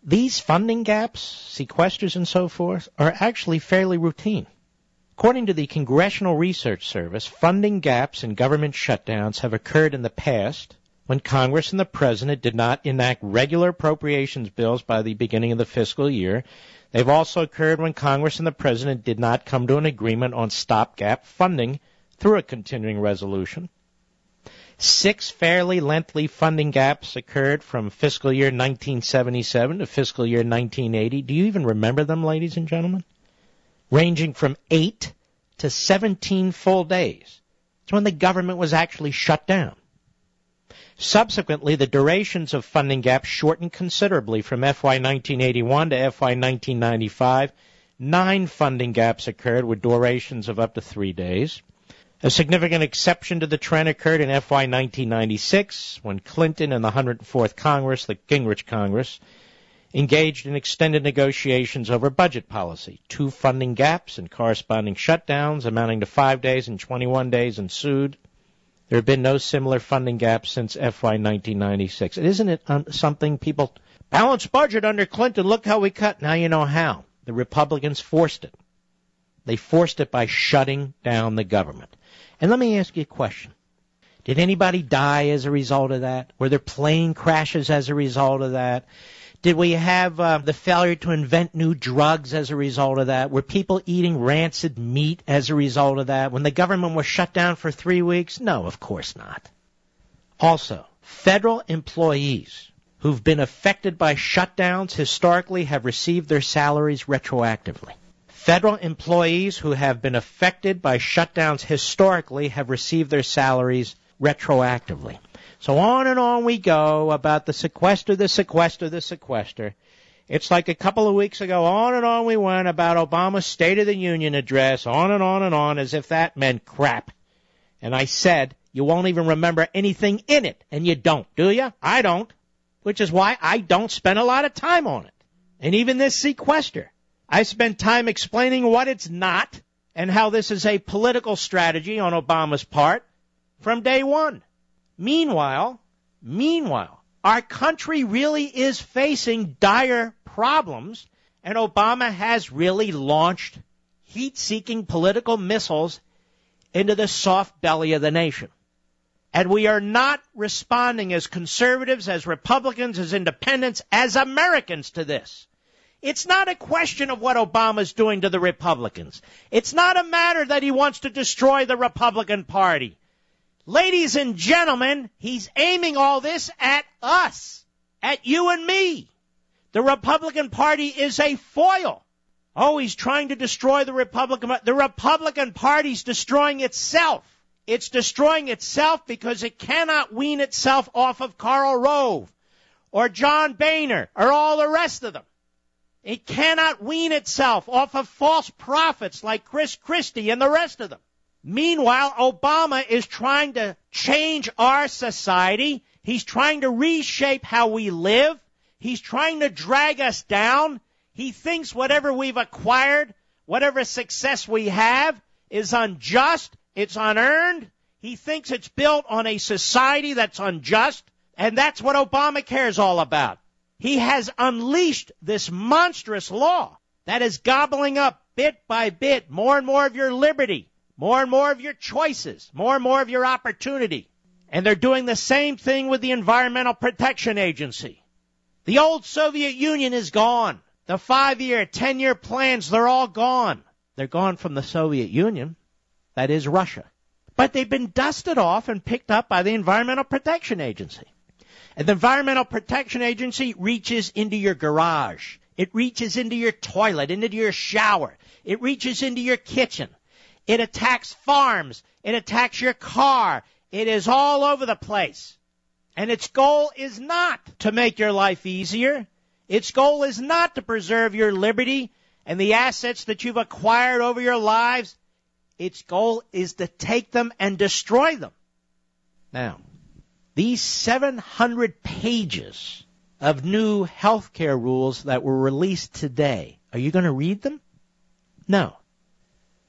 These funding gaps, sequesters and so forth, are actually fairly routine. According to the Congressional Research Service, funding gaps and government shutdowns have occurred in the past when Congress and the President did not enact regular appropriations bills by the beginning of the fiscal year. They've also occurred when Congress and the President did not come to an agreement on stopgap funding through a continuing resolution. 6 fairly lengthy funding gaps occurred from fiscal year 1977 to fiscal year 1980. Do you even remember them, ladies and gentlemen? Ranging from 8 to 17 full days. It's when the government was actually shut down. Subsequently, the durations of funding gaps shortened considerably from FY 1981 to FY 1995. 9 funding gaps occurred with durations of up to 3 days. A significant exception to the trend occurred in FY 1996 when Clinton and the 104th Congress, the Gingrich Congress, engaged in extended negotiations over budget policy. 2 funding gaps and corresponding shutdowns amounting to 5 days and 21 days ensued. There have been no similar funding gaps since FY 1996. Isn't it something people, balanced budget under Clinton, look how we cut. Now you know how. The Republicans forced it. They forced it by shutting down the government. And let me ask you a question. Did anybody die as a result of that? Were there plane crashes as a result of that? Did we have the failure to invent new drugs as a result of that? Were people eating rancid meat as a result of that? When the government was shut down for 3 weeks? No, of course not. Also, federal employees who've been affected by shutdowns historically have received their salaries retroactively. Federal employees who have been affected by shutdowns historically have received their salaries retroactively. So on and on we go about the sequester, the sequester, the sequester. It's like a couple of weeks ago, on and on we went about Obama's State of the Union address, on and on, as if that meant crap. And I said, you won't even remember anything in it, and you don't, do you? I don't, which is why I don't spend a lot of time on it. And even this sequester, I spent time explaining what it's not and how this is a political strategy on Obama's part from day one. Meanwhile, our country really is facing dire problems, and Obama has really launched heat-seeking political missiles into the soft belly of the nation. And we are not responding as conservatives, as Republicans, as independents, as Americans to this. It's not a question of what Obama's doing to the Republicans. It's not a matter that he wants to destroy the Republican Party. Ladies and gentlemen, he's aiming all this at us, at you and me. The Republican Party is a foil. Oh, he's trying to destroy the Republican. The Republican Party's destroying itself. It's destroying itself because it cannot wean itself off of Karl Rove or John Boehner or all the rest of them. It cannot wean itself off of false prophets like Chris Christie and the rest of them. Meanwhile, Obama is trying to change our society. He's trying to reshape how we live. He's trying to drag us down. He thinks whatever we've acquired, whatever success we have, is unjust. It's unearned. He thinks it's built on a society that's unjust. And that's what Obamacare is all about. He has unleashed this monstrous law that is gobbling up bit by bit more and more of your liberty, more and more of your choices, more and more of your opportunity. And they're doing the same thing with the Environmental Protection Agency. The old Soviet Union is gone. The 5-year, 10-year plans, they're all gone. They're gone from the Soviet Union. That is Russia. But they've been dusted off and picked up by the Environmental Protection Agency. And the Environmental Protection Agency reaches into your garage. It reaches into your toilet, into your shower. It reaches into your kitchen. It attacks farms. It attacks your car. It is all over the place. And its goal is not to make your life easier. Its goal is not to preserve your liberty and the assets that you've acquired over your lives. Its goal is to take them and destroy them. Now, these 700 pages of new health care rules that were released today, are you going to read them? No.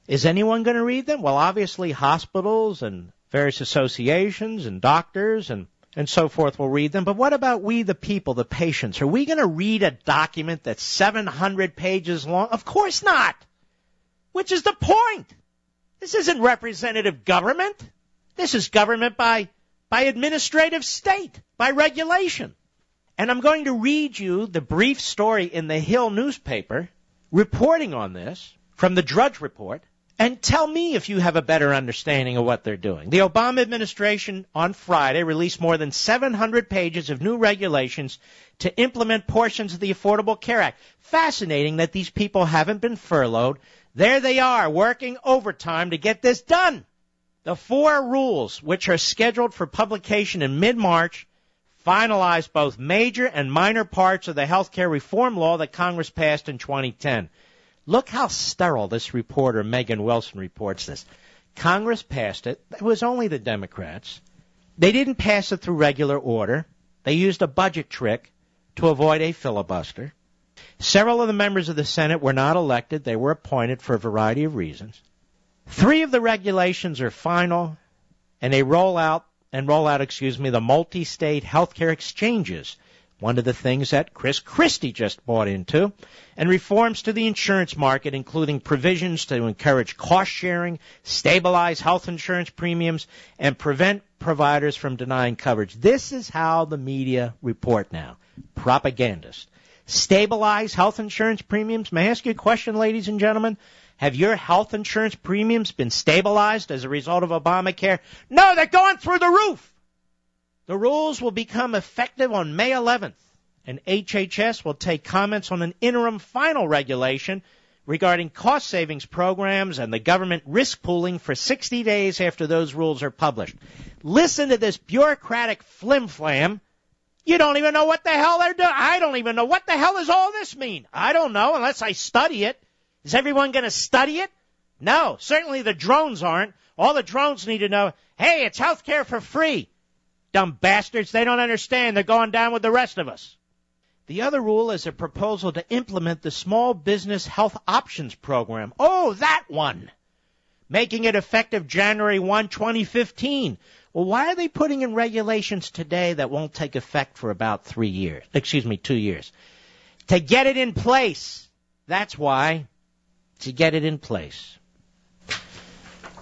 Is anyone going to read them? Well, obviously hospitals and various associations and doctors and and so forth will read them. But what about we, the people, the patients? Are we going to read a document that's 700 pages long? Of course not. Which is the point. This isn't representative government. This is government by administrative state, by regulation. And I'm going to read you the brief story in the Hill newspaper reporting on this from the Drudge Report, and tell me if you have a better understanding of what they're doing. The Obama administration on Friday released more than 700 pages of new regulations to implement portions of the Affordable Care Act. Fascinating that these people haven't been furloughed. There they are, working overtime to get this done. The 4 rules, which are scheduled for publication in mid-March, finalize both major and minor parts of the health care reform law that Congress passed in 2010. Look how sterile this reporter, Megan Wilson, reports this. Congress passed it. It was only the Democrats. They didn't pass it through regular order. They used a budget trick to avoid a filibuster. Several of the members of the Senate were not elected. They were appointed for a variety of reasons. 3 of the regulations are final, and they roll out the multi-state healthcare exchanges, one of the things that Chris Christie just bought into, and reforms to the insurance market, including provisions to encourage cost sharing, stabilize health insurance premiums, and prevent providers from denying coverage. This is how the media report now. Propagandists. Stabilize health insurance premiums. May I ask you a question, ladies and gentlemen? Have your health insurance premiums been stabilized as a result of Obamacare? No, they're going through the roof. The rules will become effective on May 11th, and HHS will take comments on an interim final regulation regarding cost savings programs and the government risk pooling for 60 days after those rules are published. Listen to this bureaucratic flim-flam. You don't even know what the hell they're doing. I don't even know. What the hell does all this mean? I don't know unless I study it. Is everyone going to study it? No, certainly the drones aren't. All the drones need to know, hey, it's health care for free. Dumb bastards, they don't understand. They're going down with the rest of us. The other rule is a proposal to implement the Small Business Health Options Program. Oh, that one. Making it effective January 1, 2015. Well, why are they putting in regulations today that won't take effect for about 2 years? To get it in place. That's why. To get it in place.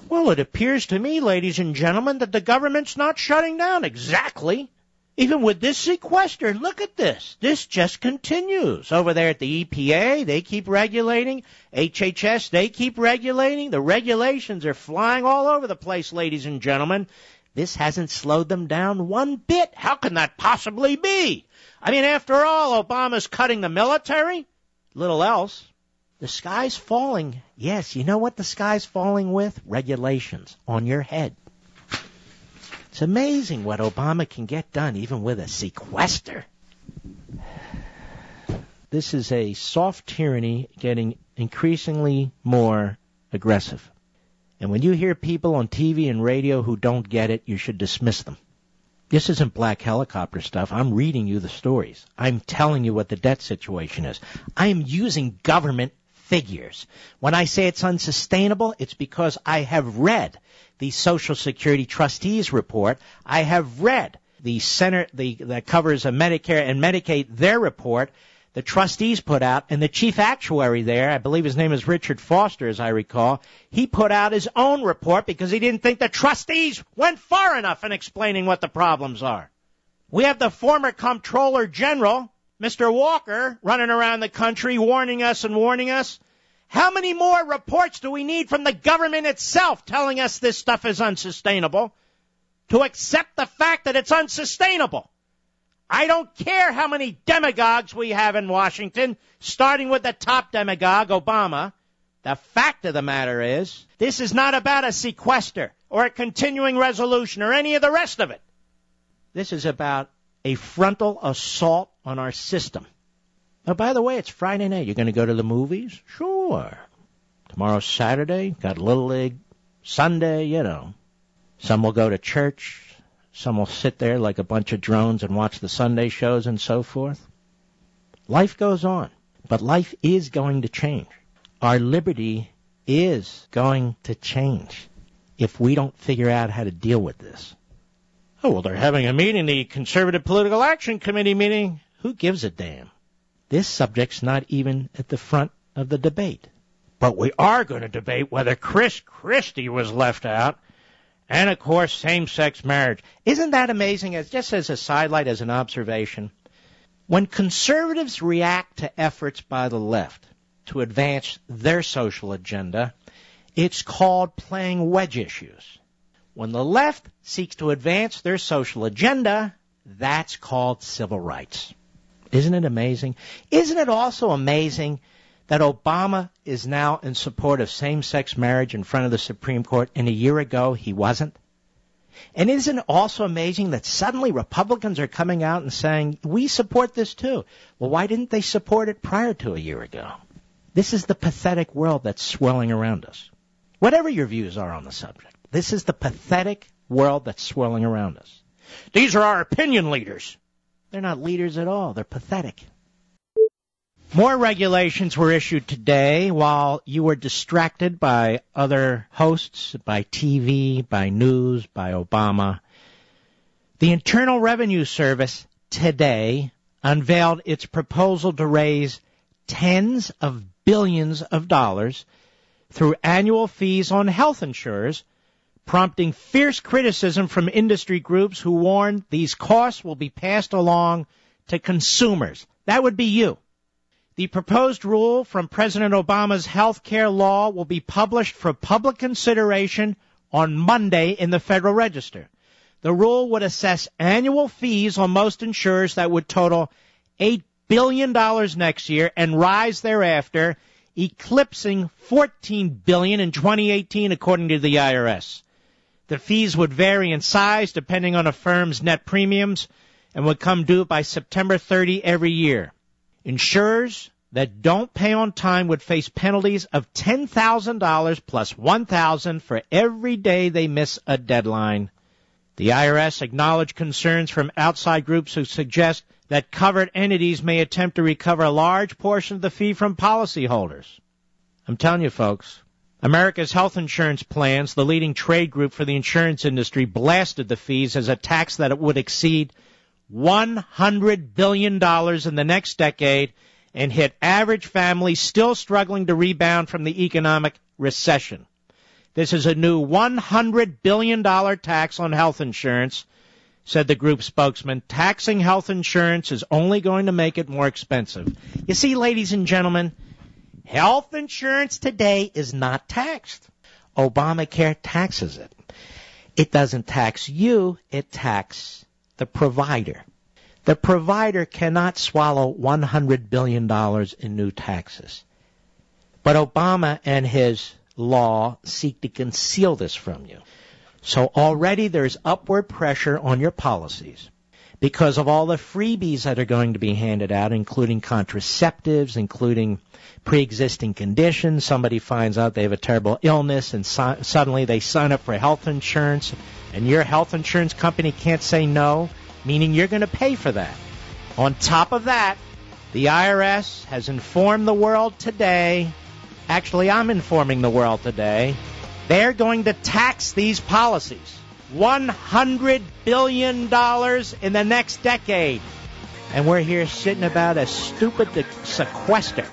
Well, it appears to me, ladies and gentlemen, that the government's not shutting down exactly. Even with this sequester, look at this. This just continues. Over there at the EPA, they keep regulating. HHS, they keep regulating. The regulations are flying all over the place, ladies and gentlemen. This hasn't slowed them down one bit. How can that possibly be? I mean, after all, Obama's cutting the military. Little else. The sky's falling. Yes, you know what the sky's falling with? Regulations on your head. It's amazing what Obama can get done even with a sequester. This is a soft tyranny getting increasingly more aggressive. And when you hear people on TV and radio who don't get it, you should dismiss them. This isn't black helicopter stuff. I'm reading you the stories. I'm telling you what the debt situation is. I am using government figures. When I say it's unsustainable, it's because I have read the Social Security Trustees report. I have read the Senate that covers Medicare and Medicaid, their report. The trustees put out, and the chief actuary there, I believe his name is Richard Foster, as I recall, he put out his own report because he didn't think the trustees went far enough in explaining what the problems are. We have the former Comptroller General, Mr. Walker, running around the country warning us. How many more reports do we need from the government itself telling us this stuff is unsustainable to accept the fact that it's unsustainable? I don't care how many demagogues we have in Washington, starting with the top demagogue, Obama. The fact of the matter is, this is not about a sequester or a continuing resolution or any of the rest of it. This is about a frontal assault on our system. Oh, by the way, it's Friday night. You're going to go to the movies? Sure. Tomorrow's Saturday. Got Little League. Sunday, you know. Some will go to church. Some will sit there like a bunch of drones and watch the Sunday shows and so forth. Life goes on. But life is going to change. Our liberty is going to change if we don't figure out how to deal with this. Oh, well, they're having a meeting, the Conservative Political Action Committee meeting. Who gives a damn? This subject's not even at the front of the debate. But we are going to debate whether Chris Christie was left out, and, of course, same-sex marriage. Isn't that amazing? Just as a sidelight, as an observation, when conservatives react to efforts by the left to advance their social agenda, it's called playing wedge issues. When the left seeks to advance their social agenda, that's called civil rights. Isn't it amazing? Isn't it also amazing that Obama is now in support of same-sex marriage in front of the Supreme Court, and a year ago he wasn't? And isn't it also amazing that suddenly Republicans are coming out and saying, we support this too? Well, why didn't they support it prior to a year ago? This is the pathetic world that's swirling around us. Whatever your views are on the subject, this is the pathetic world that's swirling around us. These are our opinion leaders. They're not leaders at all. They're pathetic. More regulations were issued today while you were distracted by other hosts, by TV, by news, by Obama. The Internal Revenue Service today unveiled its proposal to raise tens of billions of dollars through annual fees on health insurers, prompting fierce criticism from industry groups who warn these costs will be passed along to consumers. That would be you. The proposed rule from President Obama's health care law will be published for public consideration on Monday in the Federal Register. The rule would assess annual fees on most insurers that would total $8 billion next year and rise thereafter, eclipsing $14 billion in 2018, according to the IRS. The fees would vary in size depending on a firm's net premiums and would come due by September 30 every year. Insurers that don't pay on time would face penalties of $10,000 plus $1,000 for every day they miss a deadline. The IRS acknowledged concerns from outside groups who suggest that covered entities may attempt to recover a large portion of the fee from policyholders. I'm telling you, folks, America's health insurance plans, the leading trade group for the insurance industry, blasted the fees as a tax that it would exceed $100 billion in the next decade and hit average families still struggling to rebound from the economic recession. This is a new $100 billion tax on health insurance, said the group spokesman. Taxing health insurance is only going to make it more expensive. You see, ladies and gentlemen, health insurance today is not taxed. Obamacare taxes it. It doesn't tax you, it taxes the provider. The provider cannot swallow $100 billion in new taxes. But Obama and his law seek to conceal this from you. So already there's upward pressure on your policies because of all the freebies that are going to be handed out, including contraceptives, including pre-existing conditions. Somebody finds out they have a terrible illness and suddenly they sign up for health insurance, and your health insurance company can't say no, meaning you're going to pay for that. On top of that, the IRS has informed the world today, actually I'm informing the world today, they're going to tax these policies. $100 billion in the next decade. And we're here sitting about as stupid to Sequestor.